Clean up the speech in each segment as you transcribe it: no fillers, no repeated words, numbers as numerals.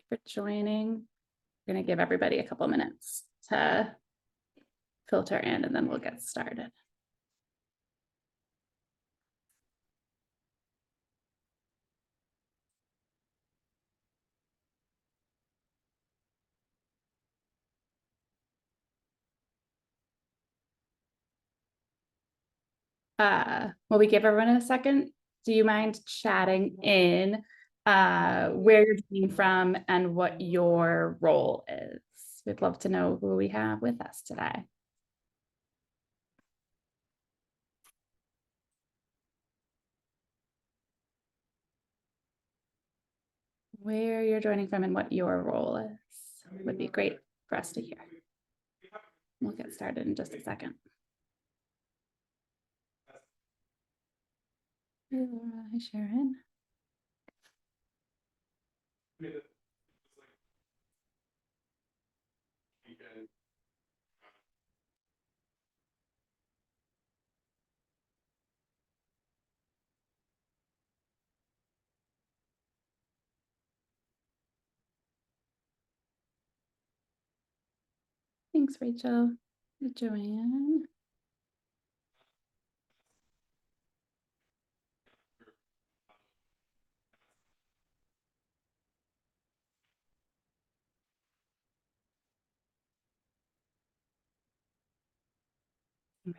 for joining. We're going to give everybody a couple minutes to filter in, and then we'll get started. While we give everyone a second, do you mind chatting in where you're joining from and what your role is? We'd love to know who we have with us today. Where you're joining from and what your role is would be great for us to hear. We'll get started in just a second. Hi, Sharon. Thanks, Rachel. Joanne.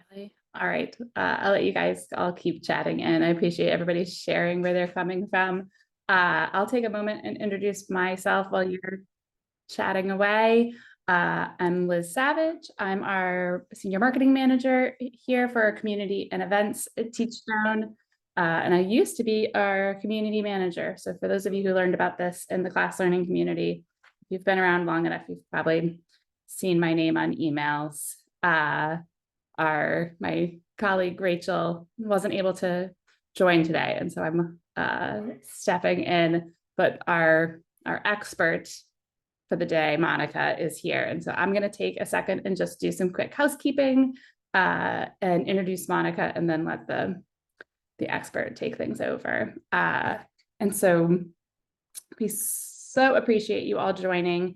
Really? All right. I'll let you guys all keep chatting, and I appreciate everybody sharing where they're coming from. I'll take a moment and introduce myself while you're chatting away. I'm Liz Savage. I'm our senior marketing manager here for our community and events at Teachstone. And I used to be our community manager. So for those of you who learned about this in the class learning community, if you've been around long enough, you've probably seen my name on emails. My colleague Rachel wasn't able to join today, and so I'm stepping in, but our expert for the day, Monica, is here. And so I'm going to take a second and just do some quick housekeeping and introduce Monica, and then let the expert take things over. And so we so appreciate you all joining.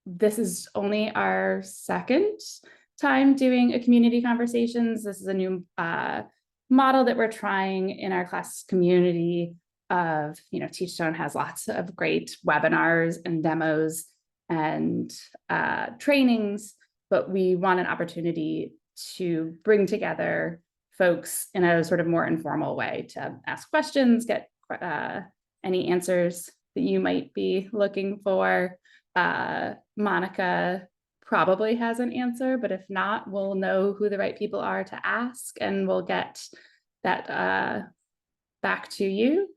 This is only our second time doing a community conversations. This is a new model that we're trying in our class community of, Teachstone has lots of great webinars and demos and trainings, but we want an opportunity to bring together folks in a sort of more informal way to ask questions, get any answers that you might be looking for. Monica probably has an answer, but if not, we'll know who the right people are to ask, and we'll get that back to you.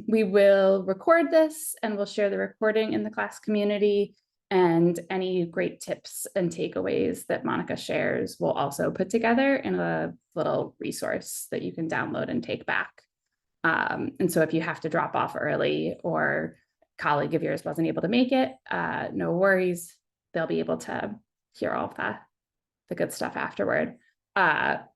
We will record this, and we'll share the recording in the class community, and any great tips and takeaways that Monica shares we'll also put together in a little resource that you can download and take back. And so if you have to drop off early, or a colleague of yours wasn't able to make it, no worries. They'll be able to hear all of the good stuff afterward.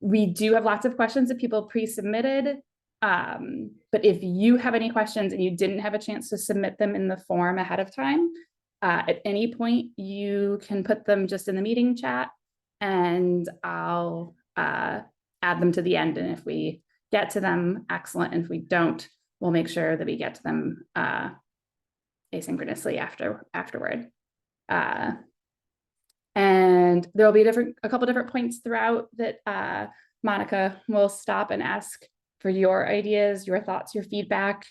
We do have lots of questions that people pre-submitted. But if you have any questions and you didn't have a chance to submit them in the form ahead of time, at any point you can put them just in the meeting chat, and I'll add them to the end. And if we get to them, excellent. And if we don't, we'll make sure that we get to them asynchronously afterward. And there will be a couple different points throughout that Monica will stop and ask for your ideas, your thoughts, your feedback.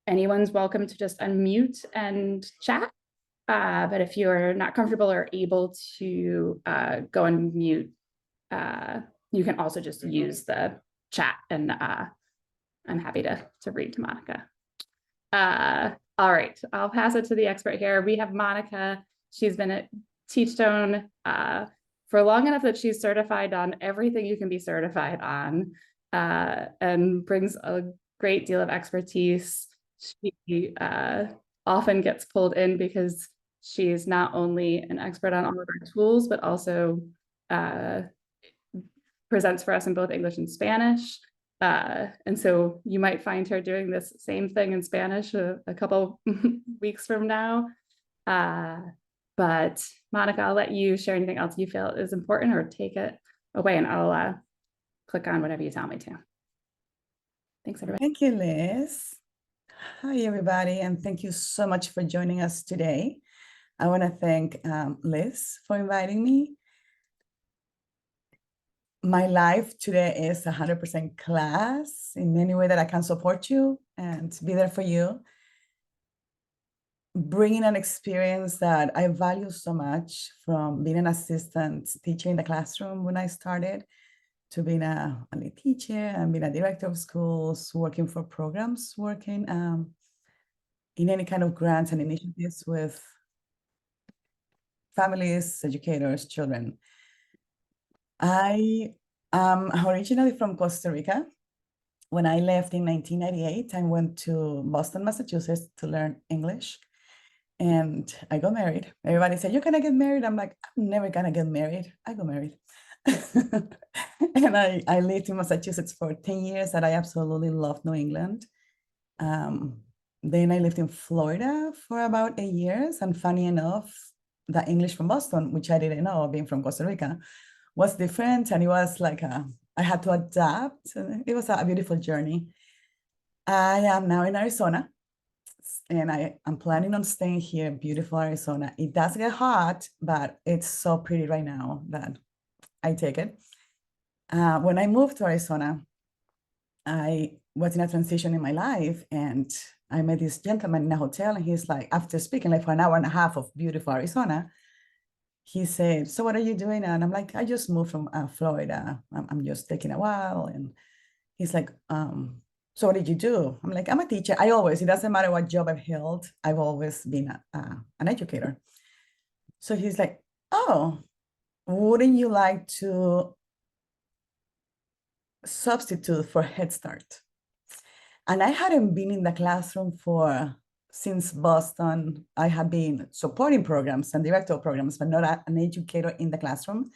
Anyone's welcome to just unmute and chat. But if you're not comfortable or able to go and mute, you can also just use the chat, and I'm happy to read to Monica. All right, I'll pass it to the expert here. We have Monica. She's been at Teachstone for long enough that she's certified on everything you can be certified on, and brings a great deal of expertise. She often gets pulled in because she's not only an expert on all of our tools, but also presents for us in both English and Spanish. And so you might find her doing this same thing in Spanish a couple weeks from now. But Monica, I'll let you share anything else you feel is important or take it away, and I'll click on whatever you tell me to. Thanks, everybody. Thank you, Liz. Hi, everybody, and thank you so much for joining us today. I want to thank Liz for inviting me. My life today is 100% class in any way that I can support you and be there for you. Bringing an experience that I value so much, from being an assistant teacher in the classroom when I started, to being a lead teacher and being a director of schools, working for programs, working in any kind of grants and initiatives with families, educators, children. I am originally from Costa Rica. When I left in 1998, I went to Boston, Massachusetts to learn English. And I got married. Everybody said, "You're gonna get married." I'm like, "I'm never gonna get married." I got married. And I lived in Massachusetts for 10 years, and I absolutely loved New England. Then I lived in Florida for about 8 years. And funny enough, the English from Boston, which I didn't know, being from Costa Rica, was different. And it was like I had to adapt. And it was a beautiful journey. I am now in Arizona, and I'm planning on staying here in beautiful Arizona. It does get hot, but it's so pretty right now that I take it. When I moved to Arizona, I was in a transition in my life, and I met this gentleman in a hotel, and he's like, after speaking like for an hour and a half of beautiful Arizona, he said, "So what are you doing?" And I'm like, "I just moved from Florida. I'm just taking a while." And he's like, "So what did you do?" I'm like, "I'm a teacher. It doesn't matter what job I've held, I've always been an educator." So he's like, "Oh, wouldn't you like to substitute for Head Start?" And I hadn't been in the classroom since Boston. I had been supporting programs and director of programs, but not an educator in the classroom.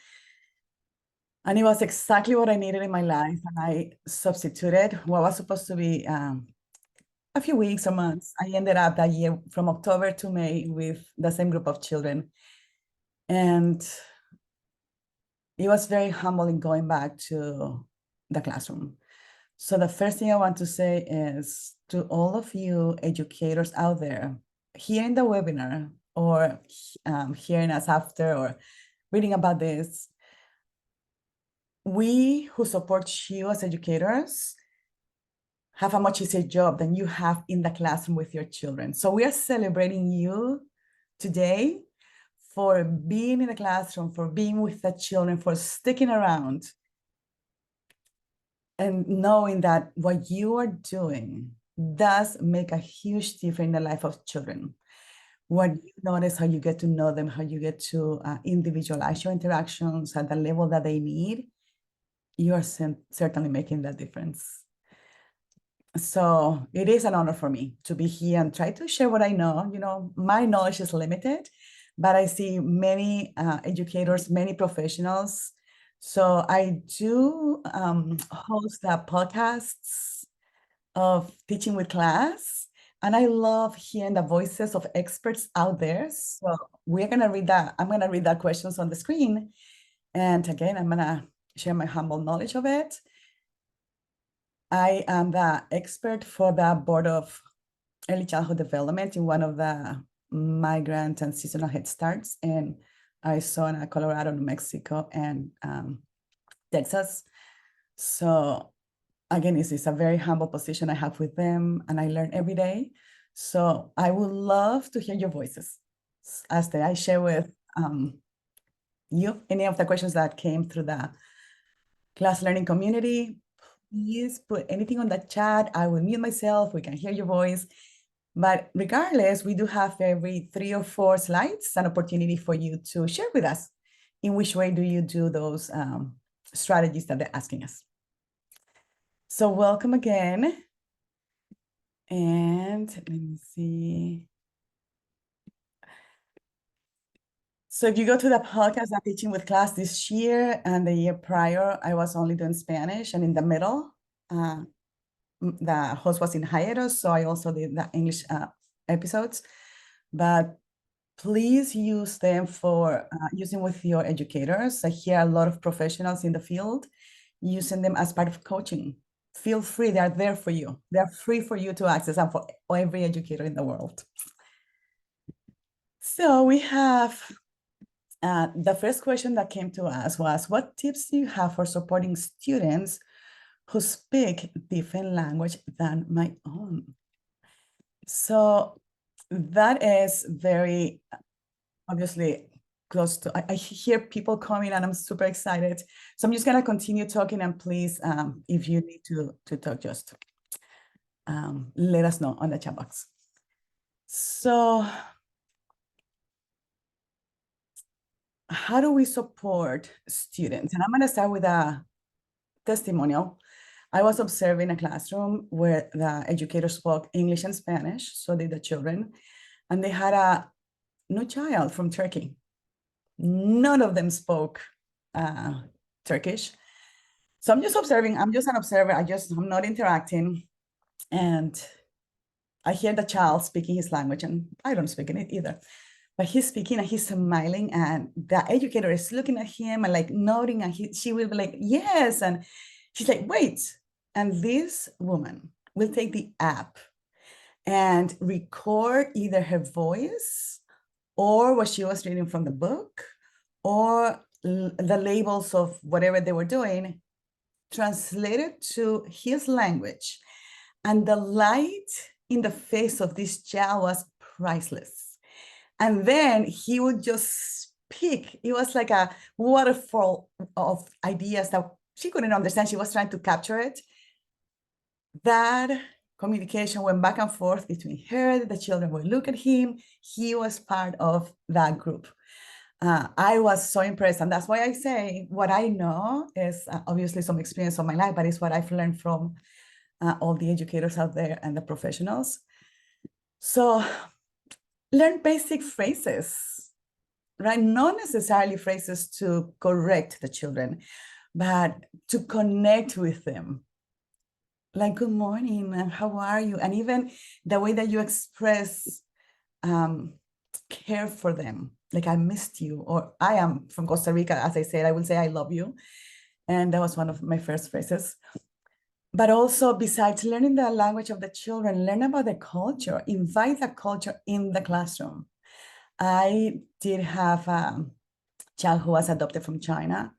And it was exactly what I needed in my life. And I substituted what was supposed to be a few weeks or months. I ended up that year from October to May with the same group of children. And it was very humbling going back to the classroom. So the first thing I want to say is to all of you educators out there, hearing the webinar or hearing us after or reading about this, we who support you as educators have a much easier job than you have in the classroom with your children. So we are celebrating you today for being in the classroom, for being with the children, for sticking around, and knowing that what you are doing does make a huge difference in the life of children. What you notice, how you get to know them, how you get to individualize your interactions at the level that they need, you are certainly making that difference. So it is an honor for me to be here and try to share what I know. You know, my knowledge is limited, but I see many educators, many professionals. So I do host podcasts of Teaching with Class, and I love hearing the voices of experts out there. So we're gonna read that. I'm gonna read the questions on the screen, and again, I'm gonna share my humble knowledge of it. I am the expert for the Board of Early Childhood Development in one of the migrant and seasonal Head Starts in Arizona, Colorado, New Mexico, and Texas. So again, it's a very humble position I have with them, and I learn every day. So I would love to hear your voices as I share with you any of the questions that came through the class learning community. Please put anything on the chat. I will mute myself. We can hear your voice. But regardless, we do have every 3 or 4 slides an opportunity for you to share with us in which way do you do those strategies that they're asking us. So welcome again. And let me see. So if you go to the podcast, I'm Teaching with Class this year, and the year prior, I was only doing Spanish, and in the middle, the host was in hiatus, so I also did the English episodes. But please use them for using with your educators. I hear a lot of professionals in the field using them as part of coaching. Feel free, they are there for you. They are free for you to access and for every educator in the world. So we have the first question that came to us was, what tips do you have for supporting students who speak different language than my own? So that is very obviously close to, I hear people coming and I'm super excited. So I'm just gonna continue talking, and please, if you need to talk, just let us know on the chat box. So how do we support students? And I'm gonna start with a testimonial. I was observing a classroom where the educator spoke English and Spanish, so did the children, and they had a new child from Turkey. None of them spoke Turkish. So I'm just observing, I'm just an observer, I'm not interacting. And I hear the child speaking his language, and I don't speak in it either. But he's speaking and he's smiling, and the educator is looking at him and like nodding, and she will be like, yes. And she's like, wait. And this woman will take the app and record either her voice or what she was reading from the book or the labels of whatever they were doing, translated to his language. And the light in the face of this child was priceless. And then he would just speak. It was like a waterfall of ideas that she couldn't understand. She was trying to capture it. That communication went back and forth between her, the children would look at him. He was part of that group. I was so impressed. And that's why I say what I know is obviously some experience of my life, but it's what I've learned from all the educators out there and the professionals. So learn basic phrases, right? Not necessarily phrases to correct the children, but to connect with them. Like, good morning, and how are you? And even the way that you express care for them. Like, I missed you, or I am from Costa Rica, as I said, I will say I love you. And that was one of my first phrases. But also, besides learning the language of the children, learn about the culture, invite the culture in the classroom. I did have a child who was adopted from China,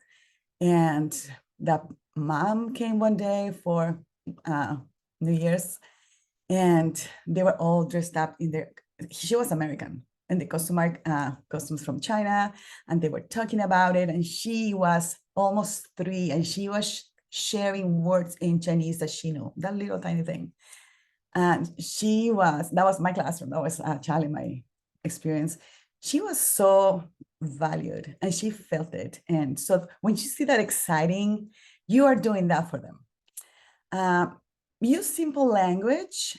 and the mom came one day for New Year's, and they were all dressed up in their, she was American, and the costumes from China, and they were talking about it, and she was almost 3, and she was sharing words in Chinese that she knew, that little tiny thing. And that was my classroom, that was a child in my experience. She was so valued, and she felt it. And so when you see that exciting, you are doing that for them. Use simple language,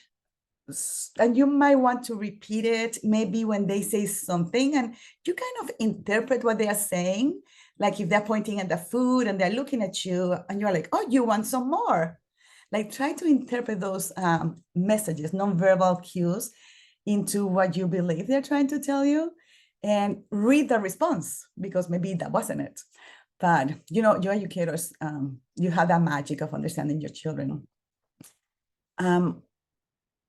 and you might want to repeat it maybe when they say something, and you kind of interpret what they are saying. Like if they're pointing at the food and they're looking at you and you're like, oh, you want some more? Like try to interpret those messages, nonverbal cues, into what you believe they're trying to tell you, and read the response, because maybe that wasn't it. But you know, your educators, you have that magic of understanding your children.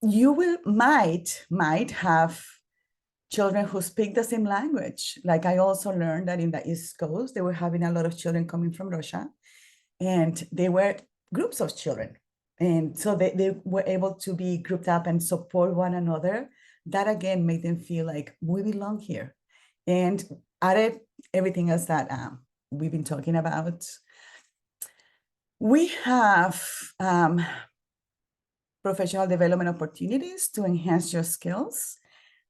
You might have children who speak the same language. Like I also learned that in the East Coast, they were having a lot of children coming from Russia, and they were groups of children. And so they were able to be grouped up and support one another. That again made them feel like we belong here. And added everything else that we've been talking about. We have professional development opportunities to enhance your skills.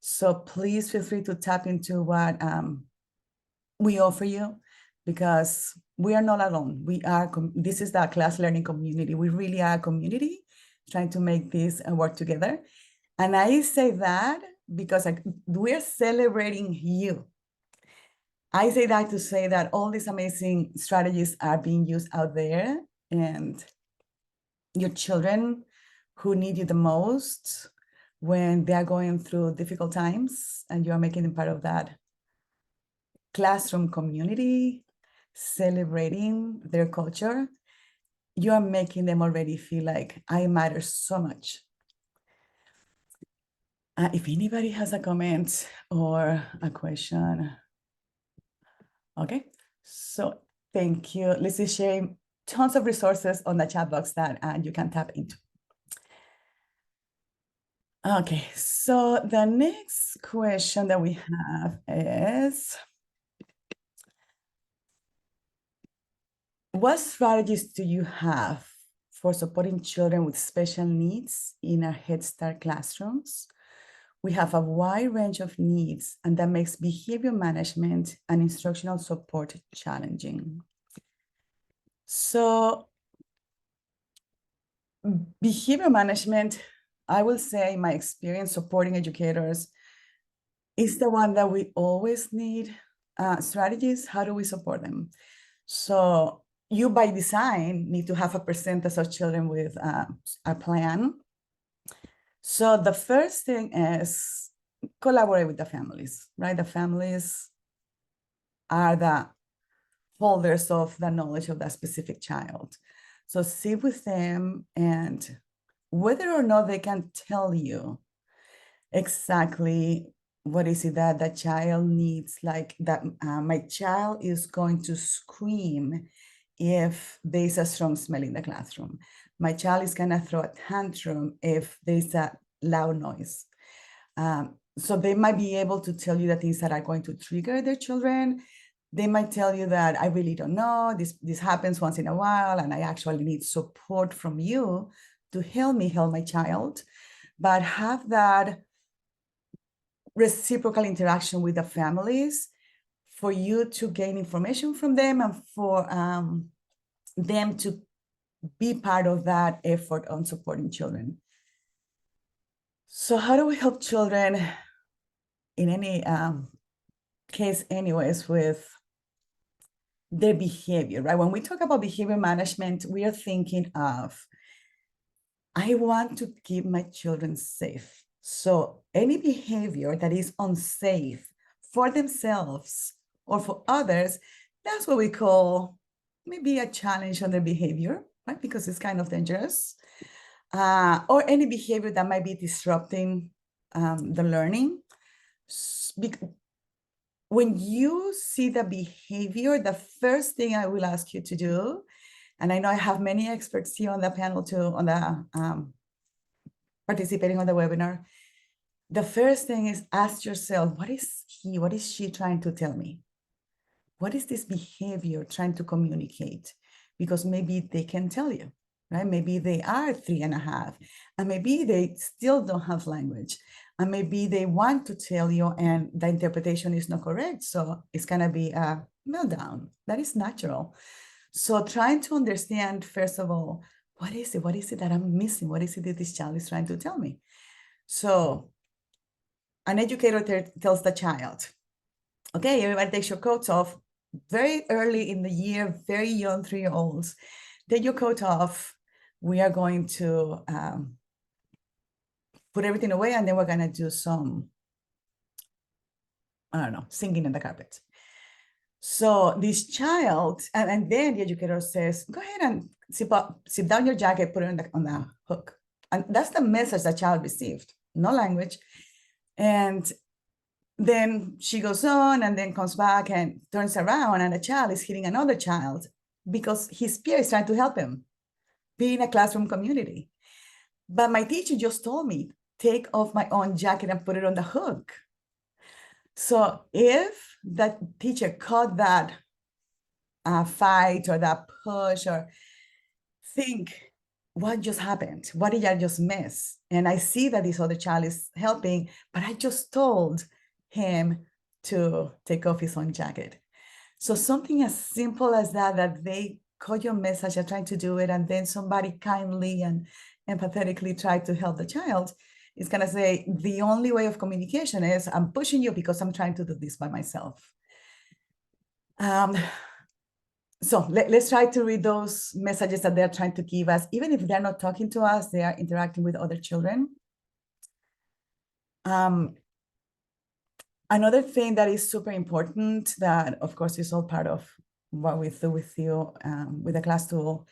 So please feel free to tap into what we offer you, because we are not alone. This is the class learning community. We really are a community trying to make this work together. And I say that because we're celebrating you. I say that to say that all these amazing strategies are being used out there, and your children who need you the most when they are going through difficult times, and you are making them part of that classroom community, celebrating their culture, you are making them already feel like I matter so much. If anybody has a comment or a question. Okay, so thank you. Liz is sharing tons of resources on the chat box that you can tap into. Okay, so the next question that we have is, what strategies do you have for supporting children with special needs in our Head Start classrooms? We have a wide range of needs, and that makes behavior management and instructional support challenging. So behavior management, I will say my experience supporting educators is the one that we always need strategies. How do we support them? So you by design need to have a percentage of children with a plan. So the first thing is collaborate with the families, right? The families are the holders of the knowledge of that specific child. So sit with them, and whether or not they can tell you exactly what is it that the child needs, like that my child is going to scream if there's a strong smell in the classroom. My child is gonna throw a tantrum if there's a loud noise. So they might be able to tell you the things that are going to trigger their children. They might tell you that I really don't know, this happens once in a while, and I actually need support from you to help me help my child. But have that reciprocal interaction with the families for you to gain information from them and for them to be part of that effort on supporting children. So how do we help children in any case anyways with their behavior, right? When we talk about behavior management, we are thinking of, I want to keep my children safe. So any behavior that is unsafe for themselves or for others, that's what we call maybe a challenge on their behavior, right? Because it's kind of dangerous. Or any behavior that might be disrupting the learning. When you see the behavior, the first thing I will ask you to do, and I know I have many experts here on the panel too, on the participating on the webinar. The first thing is ask yourself, what is he, what is she trying to tell me? What is this behavior trying to communicate? Because maybe they can tell you, right? Maybe they are 3.5, and maybe they still don't have language. And maybe they want to tell you and the interpretation is not correct. So it's gonna be a meltdown. That is natural. So trying to understand, first of all, what is it? What is it that I'm missing? What is it that this child is trying to tell me? So an educator tells the child, okay, everybody takes your coats off. Very early in the year, very young 3-year-olds, take your coat off. We are going to put everything away, and then we're gonna do some, I don't know, singing in the carpet. So this child, and then the educator says, go ahead and zip down your jacket, put it on the hook. And that's the message the child received, no language. And then she goes on and then comes back and turns around, and the child is hitting another child because his peer is trying to help him be in a classroom community. But my teacher just told me, take off my own jacket and put it on the hook. So if that teacher caught that fight or that push, or think, what just happened? What did I just miss? And I see that this other child is helping, but I just told him to take off his own jacket. So something as simple as that they caught your message, are trying to do it, and then somebody kindly and empathetically tried to help the child, is gonna say, the only way of communication is I'm pushing you because I'm trying to do this by myself. So let's try to read those messages that they're trying to give us. Even if they're not talking to us, they are interacting with other children. Another thing that is super important that, of course, is all part of what we do with you, with the class tool,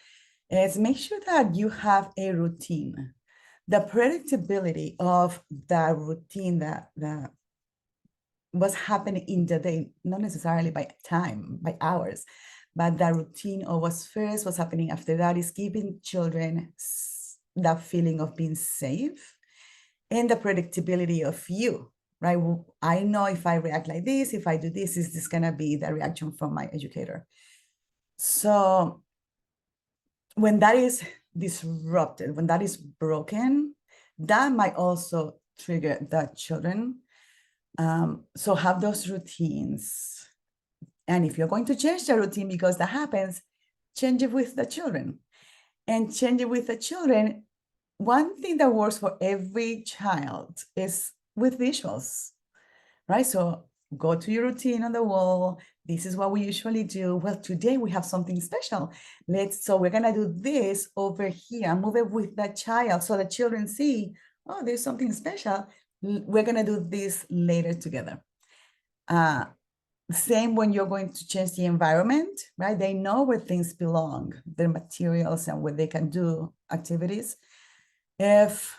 is make sure that you have a routine. The predictability of the routine that was happening in the day, not necessarily by time, by hours, but the routine of what's first, what's happening after that is giving children that feeling of being safe and the predictability of you, right? I know if I react like this, if I do this, is this gonna be the reaction from my educator? So when that is disrupted, when that is broken, that might also trigger the children. So have those routines. And if you're going to change the routine because that happens, change it with the children. And change it with the children. One thing that works for every child is with visuals, right? So go to your routine on the wall. This is what we usually do. Well, today we have something special. So we're gonna do this over here, move it with the child so the children see, oh, there's something special. We're gonna do this later together. Same when you're going to change the environment, right? They know where things belong, their materials and where they can do activities. If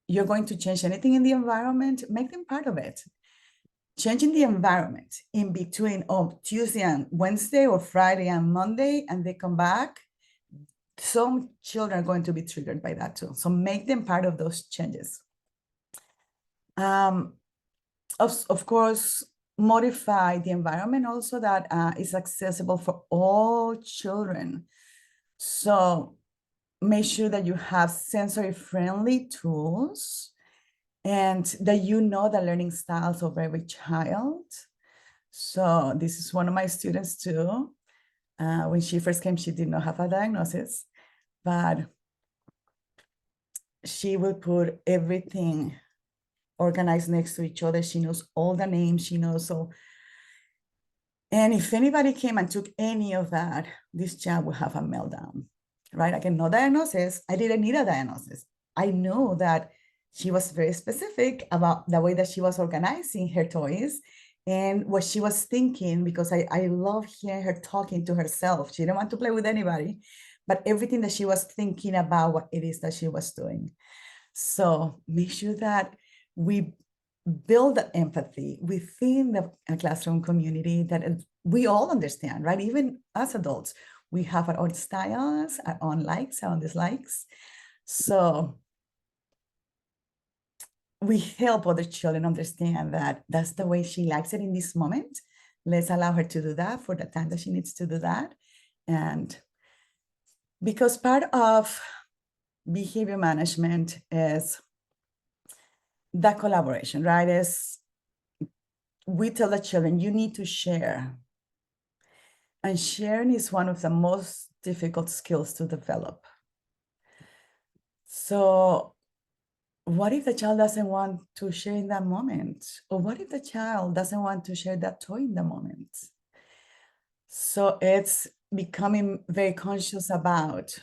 you're going to change anything in the environment, make them part of it. Changing the environment in between Tuesday and Wednesday or Friday and Monday, and they come back, some children are going to be triggered by that too. So make them part of those changes. Of course, modify the environment also that is accessible for all children. So make sure that you have sensory-friendly tools and that you know the learning styles of every child. So this is one of my students too. When she first came, she did not have a diagnosis, but she will put everything organized next to each other. She knows all the names, she knows so. And if anybody came and took any of that, this child will have a meltdown, right? Again, no diagnosis. I didn't need a diagnosis. I knew that she was very specific about the way that she was organizing her toys and what she was thinking, because I love hearing her talking to herself. She didn't want to play with anybody, but everything that she was thinking about what it is that she was doing. So make sure that we build that empathy within the classroom community that we all understand, right? Even as adults, we have our own styles, our own likes, our own dislikes. So we help other children understand that that's the way she likes it in this moment. Let's allow her to do that for the time that she needs to do that. And because part of behavior management is that collaboration, right? Is we tell the children, you need to share. And sharing is one of the most difficult skills to develop. So what if the child doesn't want to share in that moment? Or what if the child doesn't want to share that toy in the moment? So it's becoming very conscious about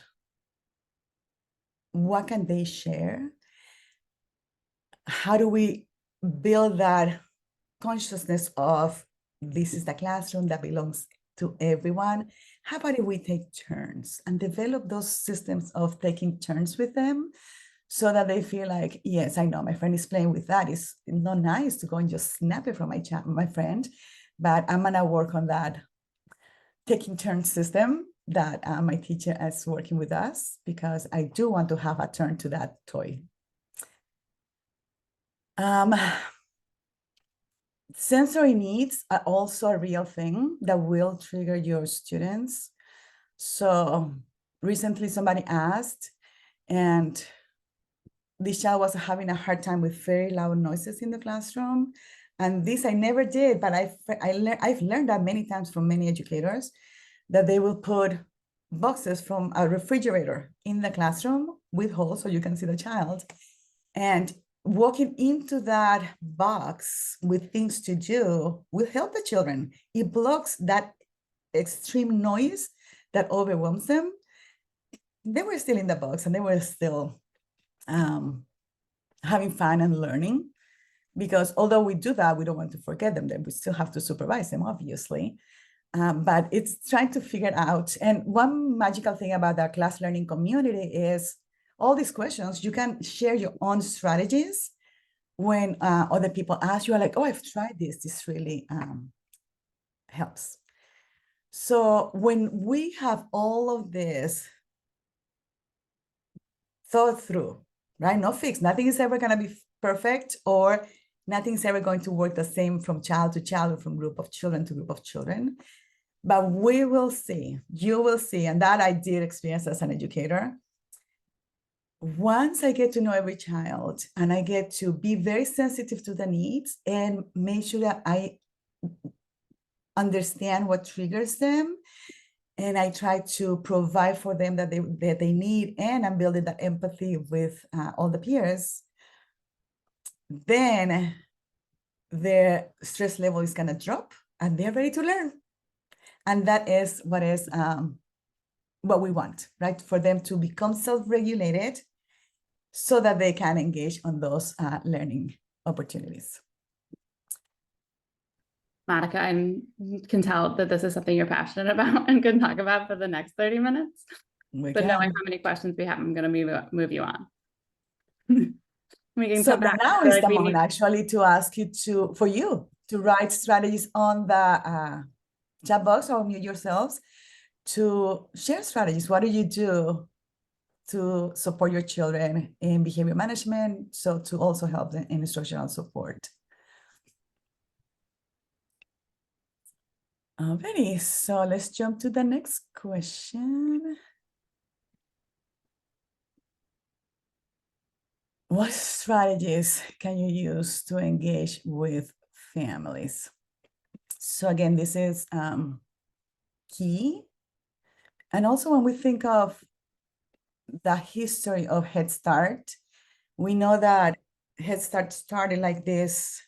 what can they share? How do we build that consciousness of this is the classroom that belongs to everyone? How about if we take turns and develop those systems of taking turns with them so that they feel like, yes, I know my friend is playing with that. It's not nice to go and just snap it from my friend, but I'm gonna work on that taking turns system that my teacher is working with us, because I do want to have a turn to that toy. Sensory needs are also a real thing that will trigger your students. So recently somebody asked, and this child was having a hard time with very loud noises in the classroom. And this I never did, but I've learned that many times from many educators, that they will put boxes from a refrigerator in the classroom with holes so you can see the child. And walking into that box with things to do will help the children. It blocks that extreme noise that overwhelms them, they were still in the box and they were still having fun and learning. Because although we do that, we don't want to forget them, that we still have to supervise them, obviously. But it's trying to figure out. And one magical thing about the class learning community is all these questions, you can share your own strategies. When other people ask, you are like, oh, I've tried this. This really helps. So when we have all of this thought through, right? No fix. Nothing is ever going to be perfect, or nothing's ever going to work the same from child to child or from group of children to group of children. But we will see, you will see, and that I did experience as an educator. Once I get to know every child and I get to be very sensitive to the needs and make sure that I understand what triggers them, and I try to provide for them that they need, and I'm building that empathy with all the peers, then their stress level is going to drop and they're ready to learn. And that is what we want, right? For them to become self-regulated so that they can engage on those learning opportunities. Monica, I can tell that this is something you're passionate about and can talk about for the next 30 minutes. But knowing how many questions we have, I'm going to move you on. We can so come back. Now is the moment actually to ask you for you to write strategies on the chat box or mute yourselves to share strategies. What do you do to support your children in behavior management? So to also help them in instructional support. Alrighty, so let's jump to the next question. What strategies can you use to engage with families? So again, this is key. And also when we think of the history of Head Start, we know that Head Start started like this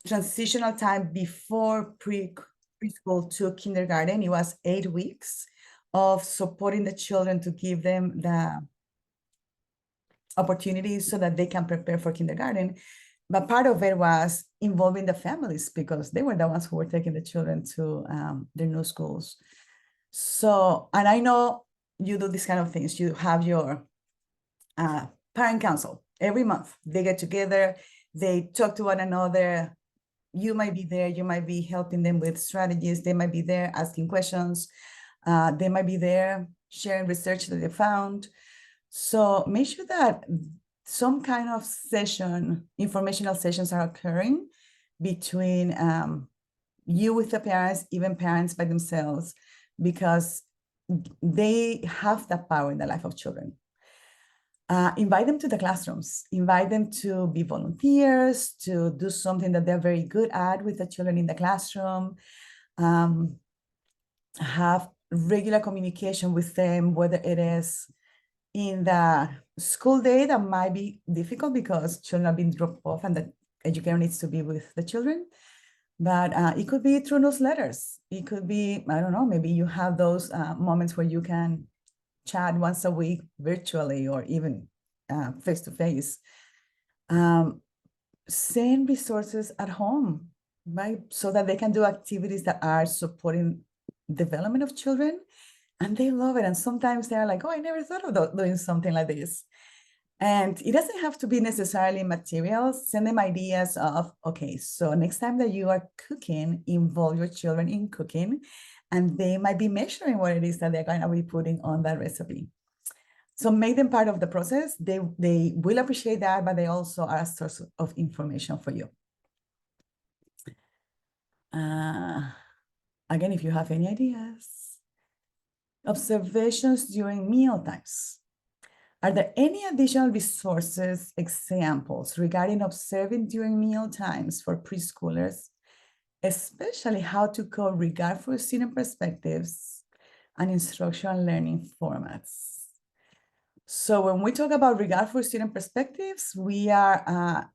transitional time before preschool to kindergarten. It was 8 weeks of supporting the children to give them the opportunities so that they can prepare for kindergarten. But part of it was involving the families because they were the ones who were taking the children to their new schools. So, and I know you do these kind of things. You have your parent council every month. They get together, they talk to one another. You might be there, you might be helping them with strategies. They might be there asking questions. They might be there sharing research that they found. So make sure that some kind of informational sessions are occurring between you with the parents, even parents by themselves, because they have that power in the life of children. Invite them to the classrooms, invite them to be volunteers, to do something that they're very good at with the children in the classroom, have regular communication with them, whether it is in the school day that might be difficult because children are being dropped off and the educator needs to be with the children. But it could be through newsletters. It could be, I don't know, maybe you have those moments where you can chat once a week virtually or even face-to-face. Send resources at home, right? So that they can do activities that are supporting development of children. And they love it. And sometimes they're like, oh, I never thought of doing something like this. And it doesn't have to be necessarily materials. Send them ideas of, okay, so next time that you are cooking, involve your children in cooking, and they might be measuring what it is that they're going to be putting on that recipe. So make them part of the process. They will appreciate that, but they also are a source of information for you. Again, if you have any ideas. Observations during meal times. Are there any additional resources, examples regarding observing during meal times for preschoolers, especially how to co-regard for student perspectives and instructional learning formats? So when we talk about regard for student perspectives, we are,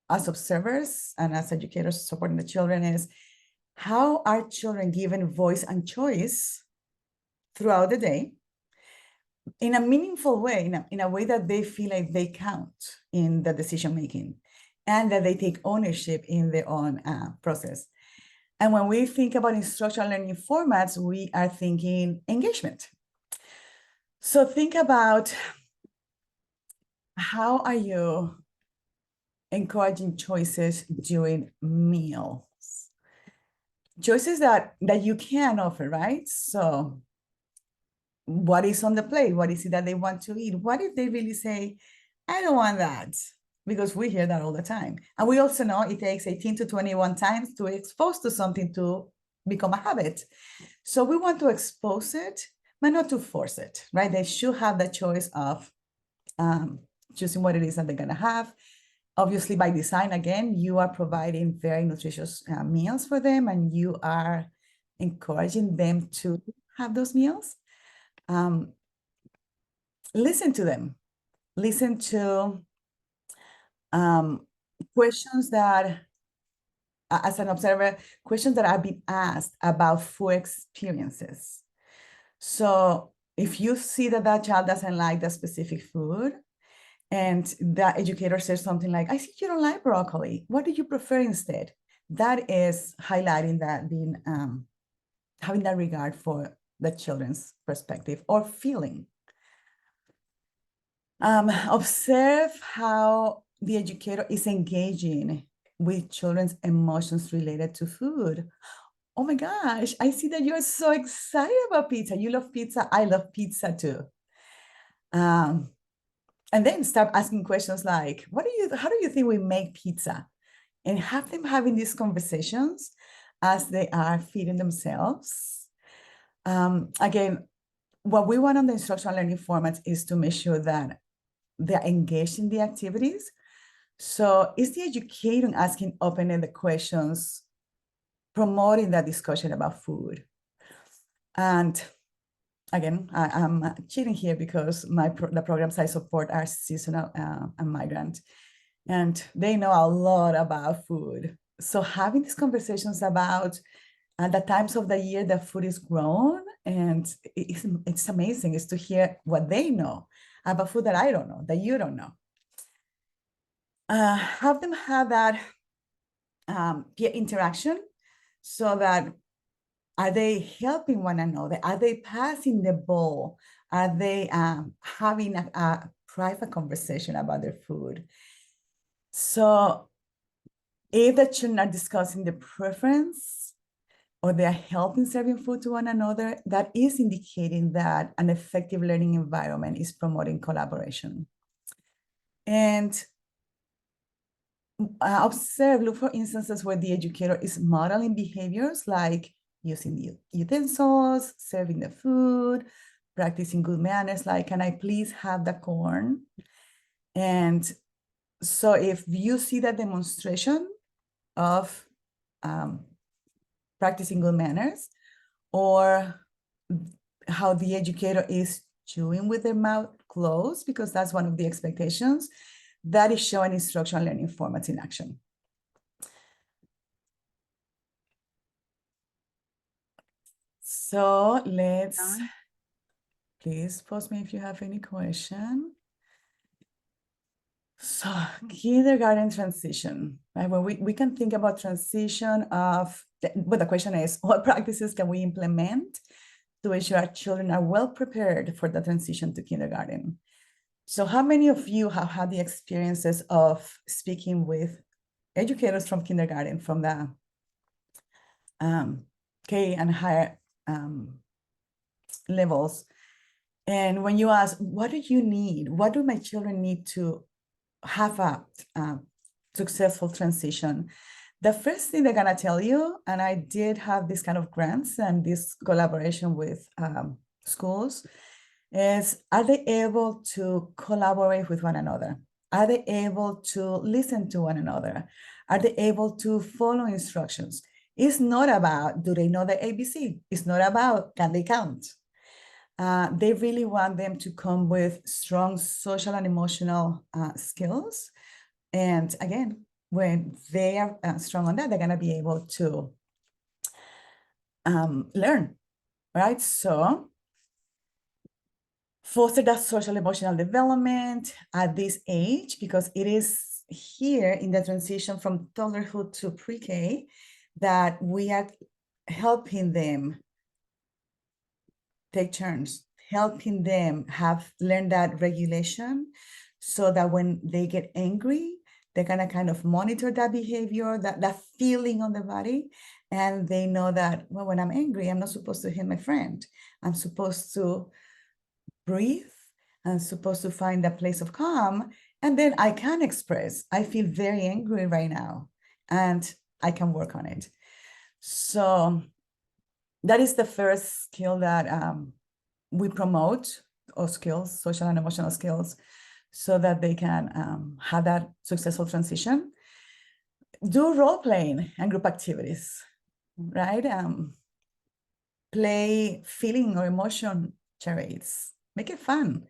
as observers and as educators supporting the children, is how are children given voice and choice throughout the day in a meaningful way, in a way that they feel like they count in the decision making and that they take ownership in their own process. And when we think about instructional learning formats, we are thinking engagement. So think about, how are you encouraging choices during meals? Choices that you can offer, right? So what is on the plate? What is it that they want to eat? What if they really say, I don't want that? Because we hear that all the time. And we also know it takes 18 to 21 times to expose to something to become a habit. So we want to expose it, but not to force it, right? They should have the choice of choosing what it is that they're going to have. Obviously, by design, again, you are providing very nutritious meals for them, and you are encouraging them to have those meals. Listen to them. Listen to questions that, as an observer, questions that have been asked about food experiences. So if you see that that child doesn't like the specific food, and the educator says something like, I see you don't like broccoli. What do you prefer instead? That is highlighting that, being having that regard for the children's perspective or feeling. Observe how the educator is engaging with children's emotions related to food. Oh my gosh, I see that you're so excited about pizza. You love pizza. I love pizza too. And then start asking questions like, how do you think we make pizza? And have them having these conversations as they are feeding themselves. Again, what we want on the instructional learning formats is to make sure that they're engaged in the activities. So is the educator asking open-ended questions, promoting that discussion about food? And again, I'm cheating here because the programs I support are seasonal and migrant, and they know a lot about food. So having these conversations about the times of the year that food is grown, and it's amazing is to hear what they know about food that I don't know, that you don't know. Have them have that peer interaction, so that, are they helping one another? Are they passing the ball? Are they having a private conversation about their food? So if the children are discussing the preference, or they're helping serving food to one another, that is indicating that an effective learning environment is promoting collaboration. And observe, look for instances where the educator is modeling behaviors like using the utensils, serving the food, practicing good manners, like, can I please have the corn? And so if you see that demonstration of practicing good manners, or how the educator is chewing with their mouth closed, because that's one of the expectations, that is showing instructional learning formats in action. So let's, please post me if you have any question. So kindergarten transition, right? Well, we can think about transition of, but the question is, what practices can we implement to ensure our children are well prepared for the transition to kindergarten? So how many of you have had the experiences of speaking with educators from kindergarten, from the K and higher levels? And when you ask, what do you need? What do my children need to have a successful transition? The first thing they're gonna tell you, and I did have this kind of grants and this collaboration with schools, is, are they able to collaborate with one another? Are they able to listen to one another? Are they able to follow instructions? It's not about, do they know the ABC? It's not about, can they count? They really want them to come with strong social and emotional skills. And again, when they are strong on that, they're gonna be able to learn, right? So foster that social emotional development at this age, because it is here in the transition from toddlerhood to pre-K that we are helping them take turns, helping them have learned that regulation, so that when they get angry, they're gonna kind of monitor that behavior, that feeling on the body, and they know that, well, when I'm angry, I'm not supposed to hit my friend. I'm supposed to breathe. I'm supposed to find a place of calm, and then I can express, I feel very angry right now, and I can work on it. So that is the first skill that we promote, or skills, social and emotional skills, so that they can have that successful transition. Do role playing and group activities, right? Play feeling or emotion charades, make it fun.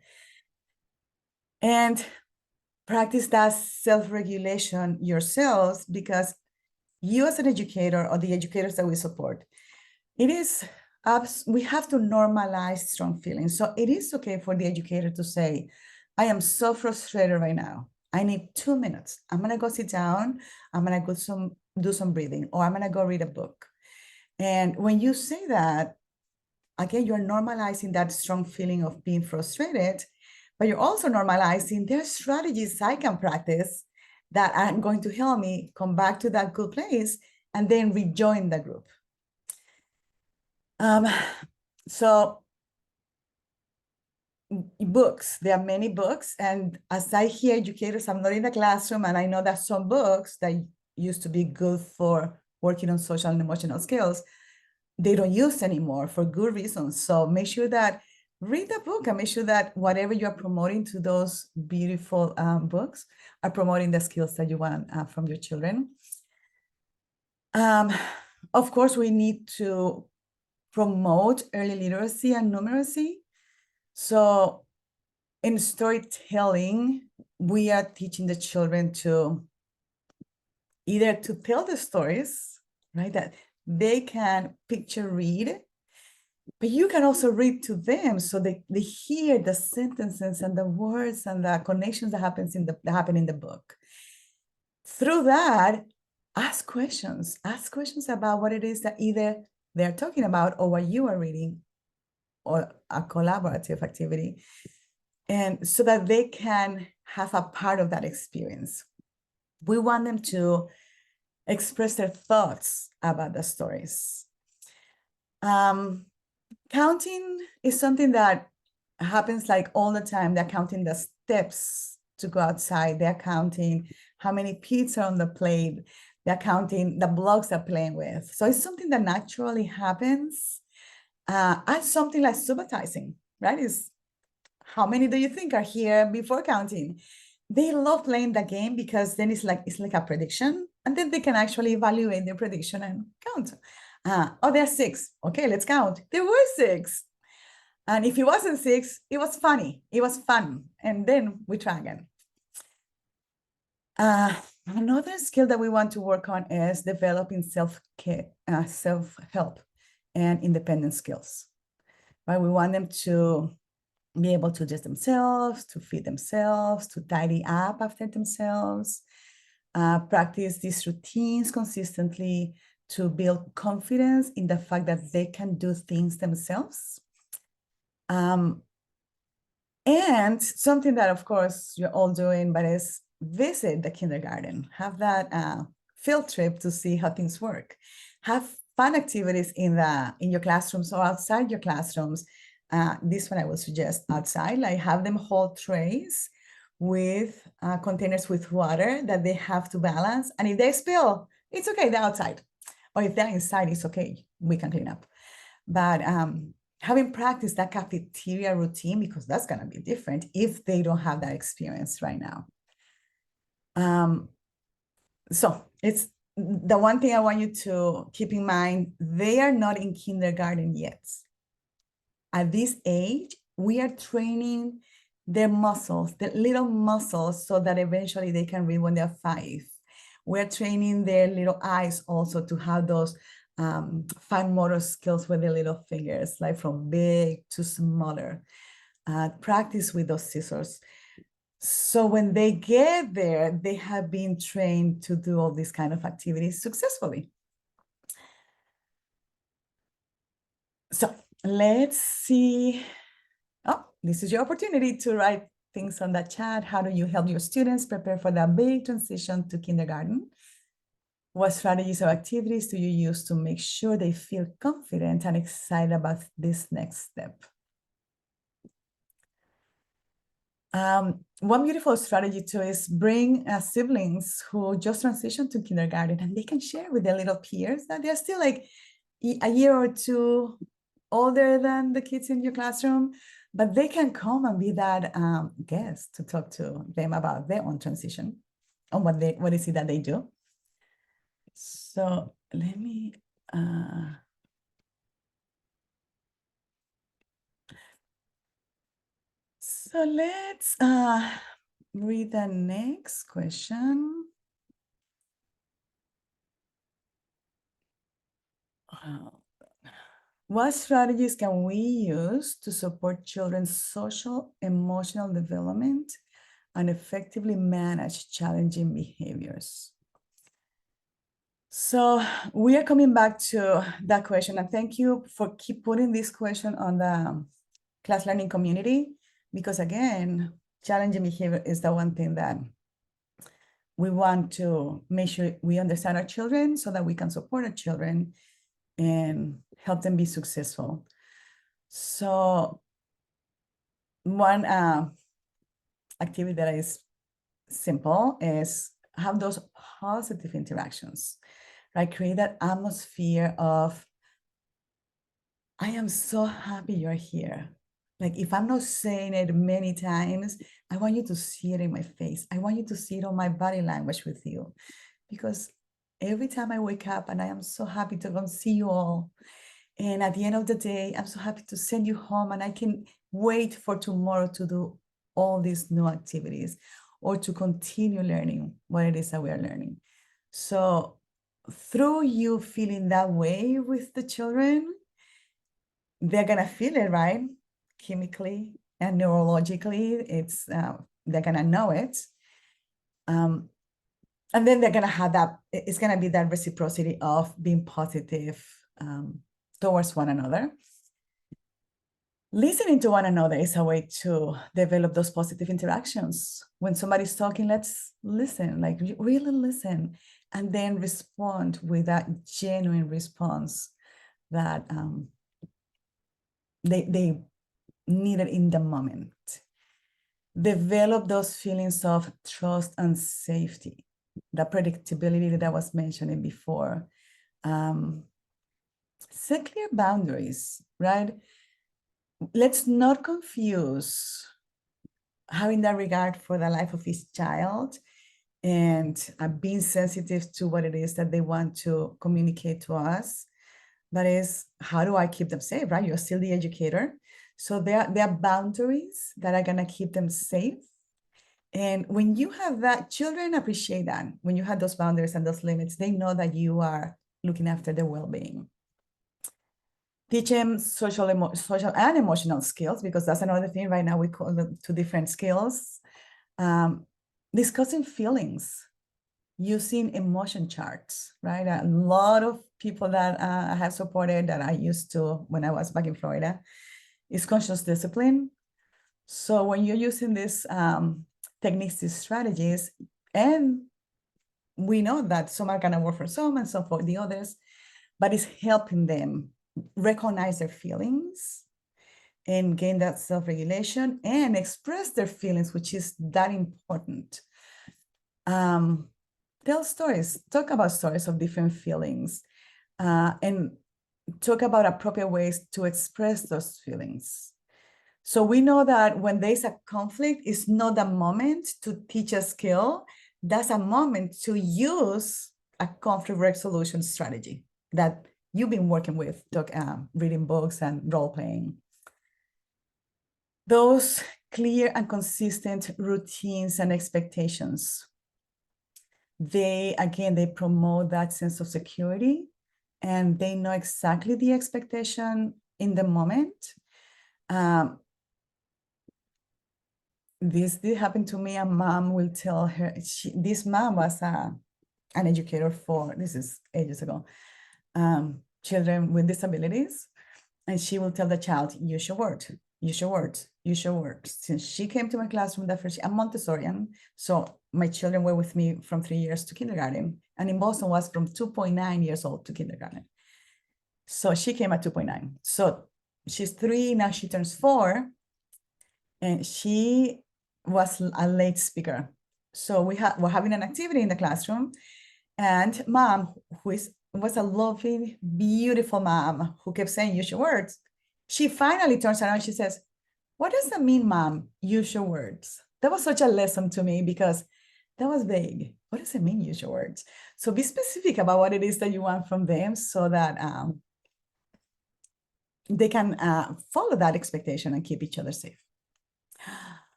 And practice that self-regulation yourselves, because you as an educator, or the educators that we support, it is we have to normalize strong feelings. So it is okay for the educator to say, I am so frustrated right now. I need 2 minutes. I'm gonna go sit down. I'm gonna go do some breathing, or I'm gonna go read a book. And when you say that, again, you're normalizing that strong feeling of being frustrated, but you're also normalizing there's strategies I can practice that are going to help me come back to that good place and then rejoin the group. So books, there are many books. And as I hear educators, I'm not in the classroom, and I know that some books that used to be good for working on social and emotional skills, they don't use anymore for good reasons. So make sure that read the book, and make sure that whatever you are promoting to those beautiful books are promoting the skills that you want from your children. Of course, we need to promote early literacy and numeracy. So in storytelling, we are teaching the children to either to tell the stories, right, that they can picture read, but you can also read to them, so they hear the sentences and the words and the connections that happen in the book. Through that, ask questions about what it is that either they're talking about, or what you are reading, or a collaborative activity, and so that they can have a part of that experience. We want them to express their thoughts about the stories. Counting is something that happens like all the time. They're counting the steps to go outside. They're counting how many pizza on the plate. They're counting the blocks they're playing with. So it's something that naturally happens. And something like subitizing, right? Is how many do you think are here before counting? They love playing the game, because then it's like a prediction, and then they can actually evaluate their prediction and count. Oh, there's 6. Okay, let's count. There were 6. And if it wasn't 6, it was funny. It was fun. And then we try again. Another skill that we want to work on is developing self-help and independent skills. Right? We want them to be able to dress themselves, to feed themselves, to tidy up after themselves, practice these routines consistently to build confidence in the fact that they can do things themselves. And something that, of course, you're all doing, but is visit the kindergarten, have that field trip to see how things work, have fun activities in your classrooms or outside your classrooms. This one I would suggest outside, like have them hold trays with containers with water that they have to balance. And if they spill, it's okay, they're outside. Or if they're inside, it's okay, we can clean up. But having practiced that cafeteria routine, because that's gonna be different if they don't have that experience right now. So it's the one thing I want you to keep in mind, they are not in kindergarten yet. At this age, we are training their muscles, the little muscles, so that eventually they can read when they're 5. We're training their little eyes also to have those fine motor skills with their little fingers, like from big to smaller. practice with those scissors. So when they get there, they have been trained to do all these kind of activities successfully. So let's see. Oh, this is your opportunity to write things on the chat. How do you help your students prepare for that big transition to kindergarten? What strategies or activities do you use to make sure they feel confident and excited about this next step? One beautiful strategy too is bring siblings who just transitioned to kindergarten, and they can share with their little peers that they're still like a year or two older than the kids in your classroom, but they can come and be that guest to talk to them about their own transition and what is it that they do. So let me so let's read the next question. What strategies can we use to support children's social, emotional development and effectively manage challenging behaviors? So we are coming back to that question, and thank you for keep putting this question on the class learning community, because again, challenging behavior is the one thing that we want to make sure we understand our children so that we can support our children and help them be successful. So one activity that is simple is have those positive interactions, right? Create that atmosphere of, I am so happy you're here. Like if I'm not saying it many times, I want you to see it in my face. I want you to see it on my body language with you, because every time I wake up and I am so happy to come see you all. And at the end of the day, I'm so happy to send you home, and I can wait for tomorrow to do all these new activities or to continue learning what it is that we are learning. So through you feeling that way with the children, they're gonna feel it, right? Chemically and neurologically, it's they're gonna know it. And then they're gonna have that, it's gonna be that reciprocity of being positive towards one another. Listening to one another is a way to develop those positive interactions. When somebody's talking, let's listen, like really listen, and then respond with that genuine response that they needed in the moment. Develop those feelings of trust and safety, the predictability that I was mentioning before. Set clear boundaries, right? Let's not confuse having that regard for the life of each child and being sensitive to what it is that they want to communicate to us. But is, how do I keep them safe, right? You're still the educator. So there are boundaries that are gonna keep them safe. And when you have that, children appreciate that. When you have those boundaries and those limits, they know that you are looking after their well-being. Teach them social and emotional skills, because that's another thing right now. We call them two different skills. Discussing feelings, using emotion charts, right? A lot of people that I have supported that I used to when I was back in Florida is conscious discipline. So when you're using these techniques, these strategies, and we know that some are gonna work for some and some for the others, but it's helping them recognize their feelings and gain that self-regulation and express their feelings, which is that important. Tell stories, talk about stories of different feelings, and talk about appropriate ways to express those feelings. So we know that when there's a conflict, it's not a moment to teach a skill, that's a moment to use a conflict resolution strategy that you've been working with, reading books and role-playing. Those clear and consistent routines and expectations, they promote that sense of security, and they know exactly the expectation in the moment. this did happen to me. A mom will tell her, this mom was an educator for, this is ages ago, children with disabilities. And she will tell the child, use your words, use your words, use your words. Since she came to my classroom the first, I'm Montessorian, so my children were with me from 3 years to kindergarten. And in Boston was from 2.9 years old to kindergarten. So she came at 2.9. So she's 3, now she turns 4. And she was a late speaker. So we're having an activity in the classroom, and mom, was a lovely, beautiful mom who kept saying, use your words. She finally turns around and she says, what does that mean, mom? Use your words. That was such a lesson to me because that was vague. What does it mean, use your words? So be specific about what it is that you want from them so that they can follow that expectation and keep each other safe.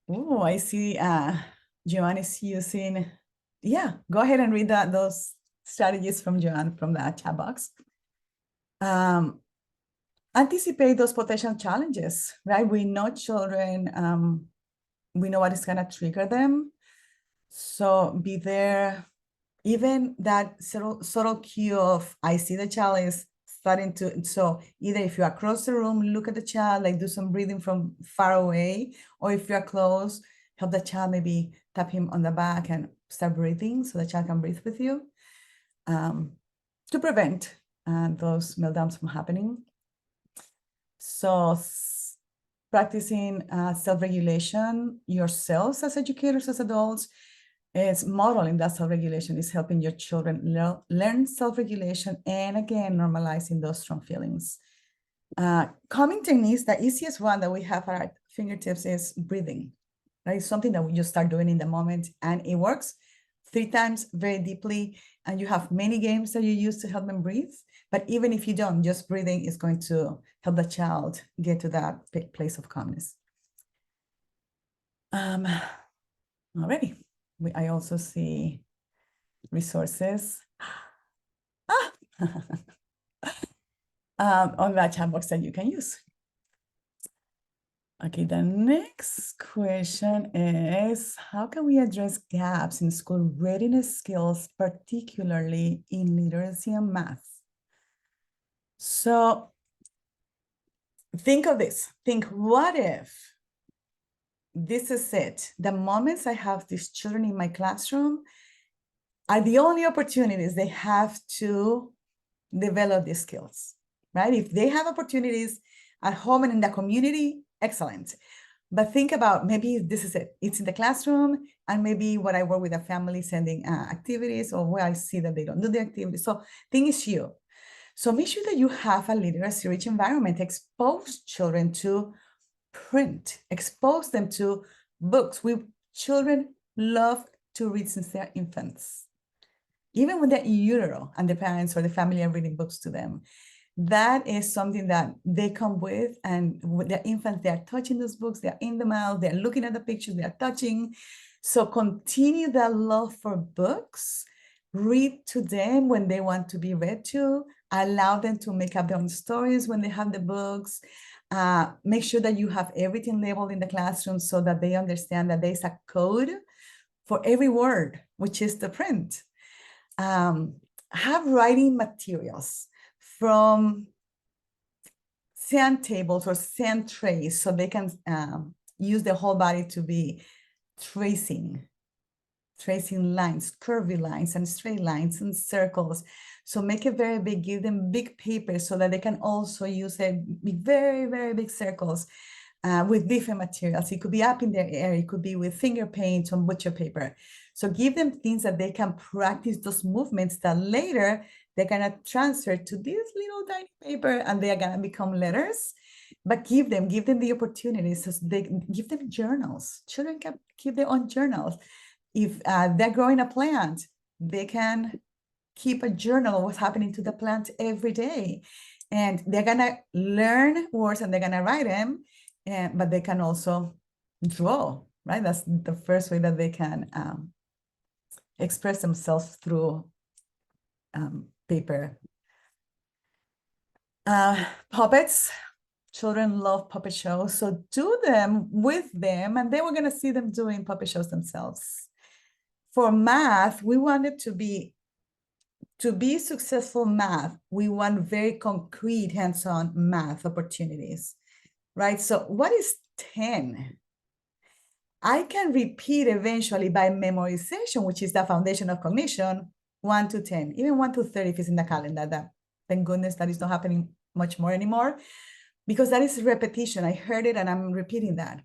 Oh, I see Joanne is using, yeah, go ahead and read those strategies from Joanne from the chat box. Anticipate those potential challenges, right? We know children, we know what is gonna trigger them. So be there, even that subtle cue of, I see the child is starting to, so either if you're across the room, look at the child, like do some breathing from far away, or if you're close, help the child, maybe tap him on the back and start breathing so the child can breathe with you, to prevent those meltdowns from happening. So practicing self-regulation yourselves as educators, as adults, is modeling that self-regulation, is helping your children learn self-regulation, and again, normalizing those strong feelings. Calming techniques, the easiest one that we have at our fingertips is breathing, right? It's something that we just start doing in the moment, and it works 3 times very deeply, and you have many games that you use to help them breathe. But even if you don't, just breathing is going to help the child get to that place of calmness. Alrighty. I also see resources on that chat box that you can use. Okay, the next question is, how can we address gaps in school readiness skills, particularly in literacy and math? So think of this. Think, what if this is it? The moments I have these children in my classroom are the only opportunities they have to develop these skills, right? If they have opportunities at home and in the community, excellent. But think about, maybe this is it. It's in the classroom, and maybe what I work with a family sending activities, or where I see that they don't do the activities. So thing is you. So make sure that you have a literacy-rich environment. Expose children to print. Expose them to books. Children love to read since they're infants. Even when they're in utero and the parents or the family are reading books to them. That is something that they come with, and with their infants, they're touching those books, they're in the mouth, they're looking at the pictures, they're touching. So continue that love for books. Read to them when they want to be read to. Allow them to make up their own stories when they have the books. Make sure that you have everything labeled in the classroom so that they understand that there's a code for every word, which is the print. Have writing materials from sand tables or sand trays, so they can use the whole body to be tracing lines, curvy lines, and straight lines and circles. So make it very big, give them big papers so that they can also use very, very big circles with different materials. It could be up in their air, it could be with finger paint on butcher paper. So give them things that they can practice those movements that later they're gonna transfer to this little tiny paper, and they are gonna become letters. But give them the opportunities. So they give them journals. Children can keep their own journals. If they're growing a plant, they can keep a journal of what's happening to the plant every day. And they're gonna learn words and they're gonna write them, but they can also draw, right? That's the first way that they can express themselves through paper. Puppets. children love puppet shows, so do them with them, and then we're going to see them doing puppet shows themselves. For math, we wanted to be successful math, we want very concrete hands-on math opportunities, right? So what is 10? I can repeat eventually by memorization, which is the foundation of cognition, 1 to 10, even 1 to 30 if it's in the calendar. That, thank goodness that is not happening much more anymore, because that is repetition. I heard it and I'm repeating that.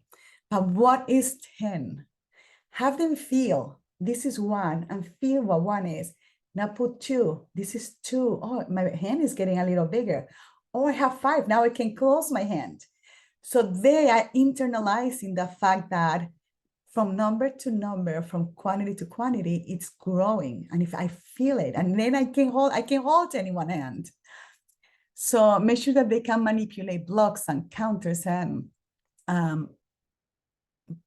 But what is 10? Have them feel, this is 1, and feel what 1 is. Now put 2, this is 2. Oh, my hand is getting a little bigger. Oh, I have 5, now I can close my hand. So they are internalizing the fact that from number to number, from quantity to quantity, it's growing. And if I feel it, and then I can hold any one hand. So make sure that they can manipulate blocks and counters and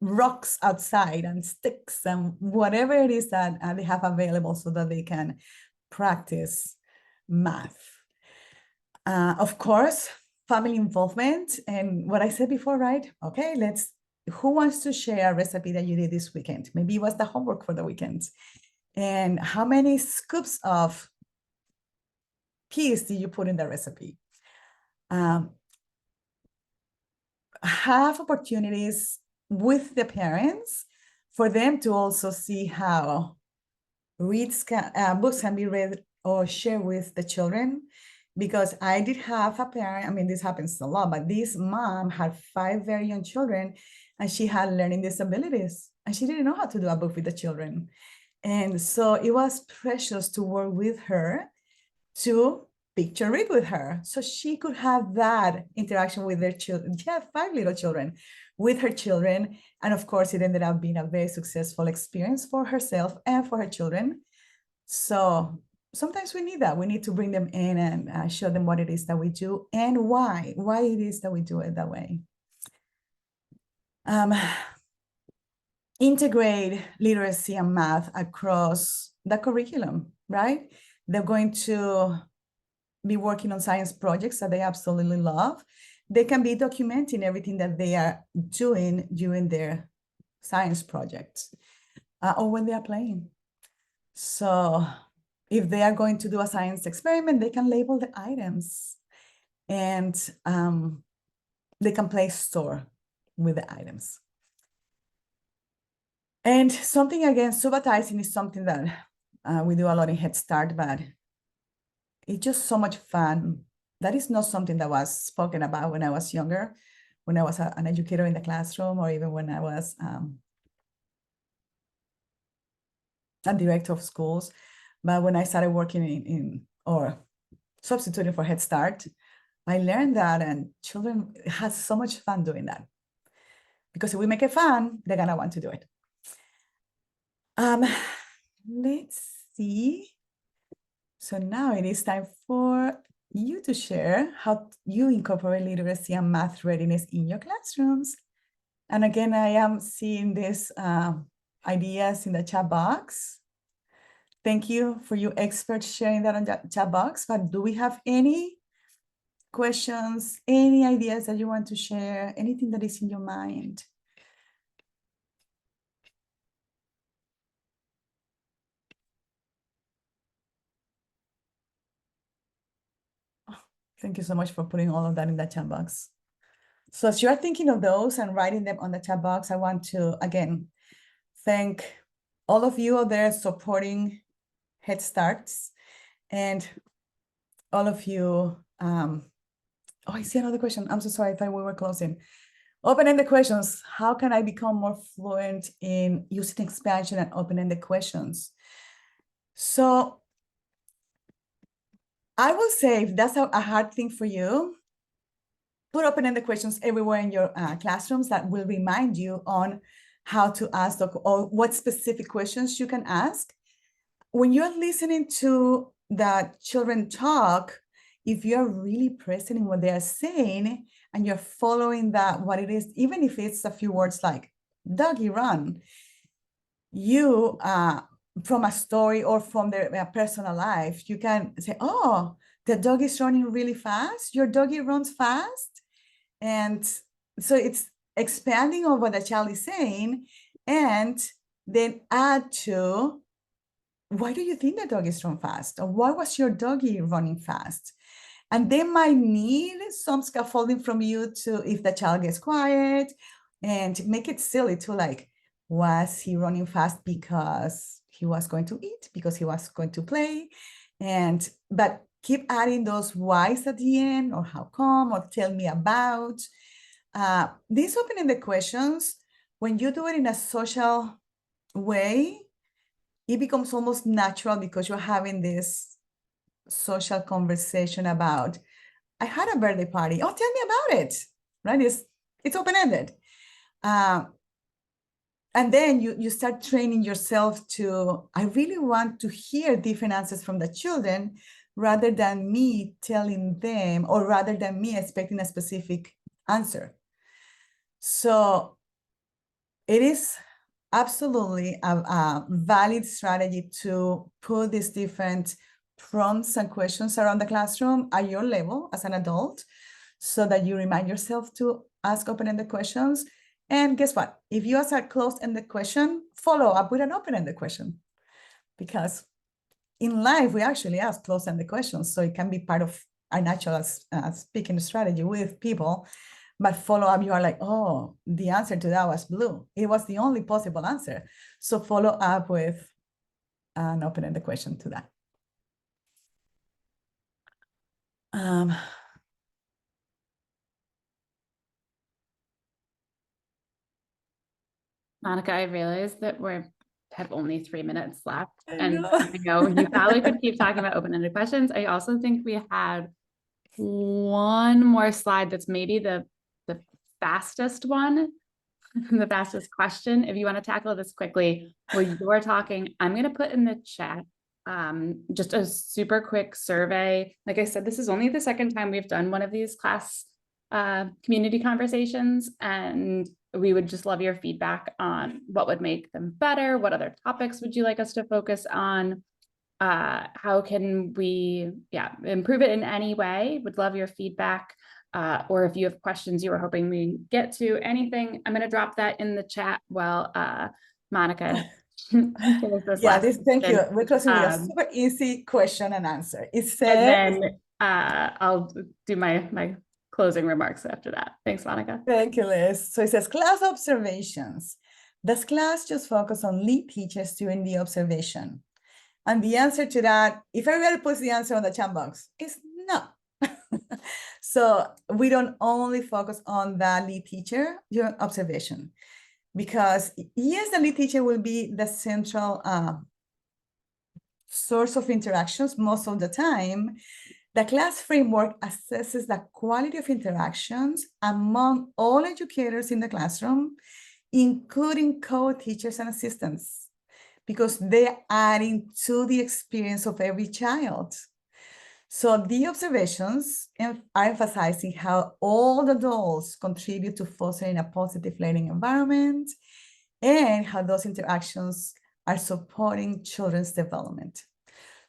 rocks outside and sticks and whatever it is that they have available, so that they can practice math. Of course, family involvement and what I said before, right? Okay, who wants to share a recipe that you did this weekend? Maybe it was the homework for the weekend. And how many scoops of peas did you put in the recipe? Have opportunities with the parents for them to also see how books can be read or shared with the children. Because I did have a parent, I mean, this happens a lot, but this mom had 5 very young children and she had learning disabilities and she didn't know how to do a book with the children. And so it was precious to work with her, to picture read with her, so she could have that interaction with their children. She had 5 little children with her children. And of course, it ended up being a very successful experience for herself and for her children. So sometimes we need that. We need to bring them in and show them what it is that we do and why it is that we do it that way. Integrate literacy and math across the curriculum, right? They're going to be working on science projects that they absolutely love. They can be documenting everything that they are doing during their science projects or when they are playing. So if they are going to do a science experiment, they can label the items and they can play store with the items. And something against subadvertising is something that we do a lot in Head Start, but it's just so much fun. That is not something that was spoken about when I was younger, when I was an educator in the classroom, or even when I was a director of schools. But when I started working or substituting for Head Start, I learned that, and children have so much fun doing that. Because if we make it fun, they're gonna want to do it. Let's see. So now it is time for you to share how you incorporate literacy and math readiness in your classrooms. And again, I am seeing these ideas in the chat box. Thank you for you experts sharing that on the chat box. But do we have any questions, any ideas that you want to share, anything that is in your mind? Thank you so much for putting all of that in the chat box. So as you're thinking of those and writing them on the chat box, I want to, again, thank all of you out there supporting Head Starts, and all of you. Oh, I see another question. I'm so sorry, I thought we were closing. Open-ended questions. How can I become more fluent in using expansion and open-ended questions? So I will say, if that's a hard thing for you, put open-ended questions everywhere in your classrooms that will remind you on how to ask or what specific questions you can ask. When you're listening to the children talk, if you're really present in what they are saying and you're following what it is, even if it's a few words like doggy run, you from a story or from their personal life, you can say, oh, the dog is running really fast. Your doggy runs fast. And so it's expanding on what the child is saying, and then add to, why do you think the dog is run fast? Or why was your doggy running fast? And they might need some scaffolding from you to, if the child gets quiet, and make it silly too, like, was he running fast because he was going to eat, because he was going to play? But keep adding those whys at the end, or how come, or tell me about. These open-ended questions, when you do it in a social way, it becomes almost natural, because you're having this social conversation about, I had a birthday party. Oh, tell me about it, right? It's open-ended. And then you start training yourself to, I really want to hear different answers from the children, rather than me telling them, or rather than me expecting a specific answer. So it is absolutely a valid strategy to put these different prompts and questions around the classroom at your level as an adult, so that you remind yourself to ask open-ended questions. And guess what? If you ask a closed-ended question, follow up with an open-ended question. Because in life, we actually ask closed-ended questions, so it can be part of our natural speaking strategy with people. But follow up, you are like, oh, the answer to that was blue. It was the only possible answer. So follow up with an open-ended question to that. Monica, I realize that we have only 3 minutes left, I and know. I know you probably could keep talking about open-ended questions. I also think we had one more slide that's maybe the fastest one, the fastest question. If you want to tackle this quickly while you're talking, I'm going to put in the chat just a super quick survey. Like I said, this is only the second time we've done one of these class community conversations, and we would just love your feedback on what would make them better. What other topics would you like us to focus on? How can we improve it in any way? Would love your feedback. Or if you have questions you were hoping we get to, anything, I'm going to drop that in the chat while Monica. Yeah, thank you. We're closing with a super easy question and answer. It says, and then I'll do my closing remarks after that. Thanks, Monica. Thank you, Liz. So it says, class observations. Does class just focus on lead teachers during the observation? And the answer to that, if everybody puts the answer on the chat box, is no. So we don't only focus on the lead teacher during observation, because yes, the lead teacher will be the central source of interactions most of the time. The class framework assesses the quality of interactions among all educators in the classroom, including co-teachers and assistants, because they're adding to the experience of every child. So the observations are emphasizing how all the adults contribute to fostering a positive learning environment, and how those interactions are supporting children's development.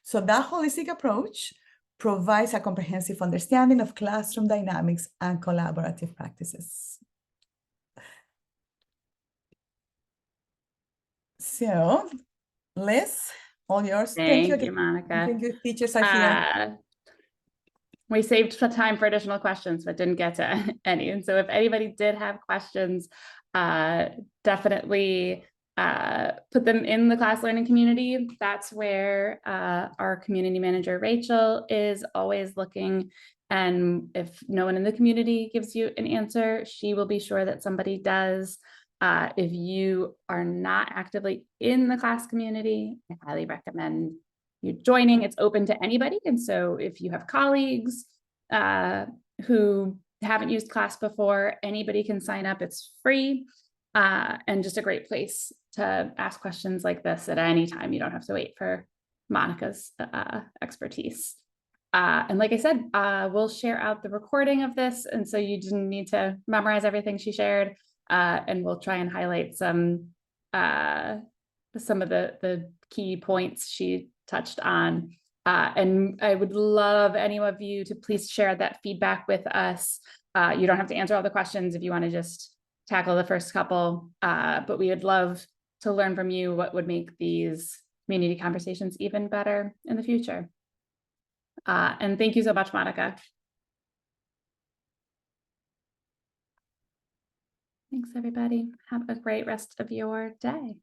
So that holistic approach provides a comprehensive understanding of classroom dynamics and collaborative practices. So, Liz, all yours. Thank you, Monica. Thank you, teachers are here. We saved time for additional questions, but didn't get to any. And so if anybody did have questions, definitely put them in the class learning community. That's where our community manager, Rachel, is always looking. And if no one in the community gives you an answer, she will be sure that somebody does. If you are not actively in the class community, I highly recommend you joining. It's open to anybody. And so if you have colleagues who haven't used class before, anybody can sign up. It's free and just a great place to ask questions like this at any time. You don't have to wait for Monica's expertise. And like I said, we'll share out the recording of this. And so you didn't need to memorize everything she shared. And we'll try and highlight some of the key points she touched on. And I would love any of you to please share that feedback with us. You don't have to answer all the questions if you want to just tackle the first couple, but we would love to learn from you what would make these community conversations even better in the future. And thank you so much, Monica. Thanks, everybody. Have a great rest of your day.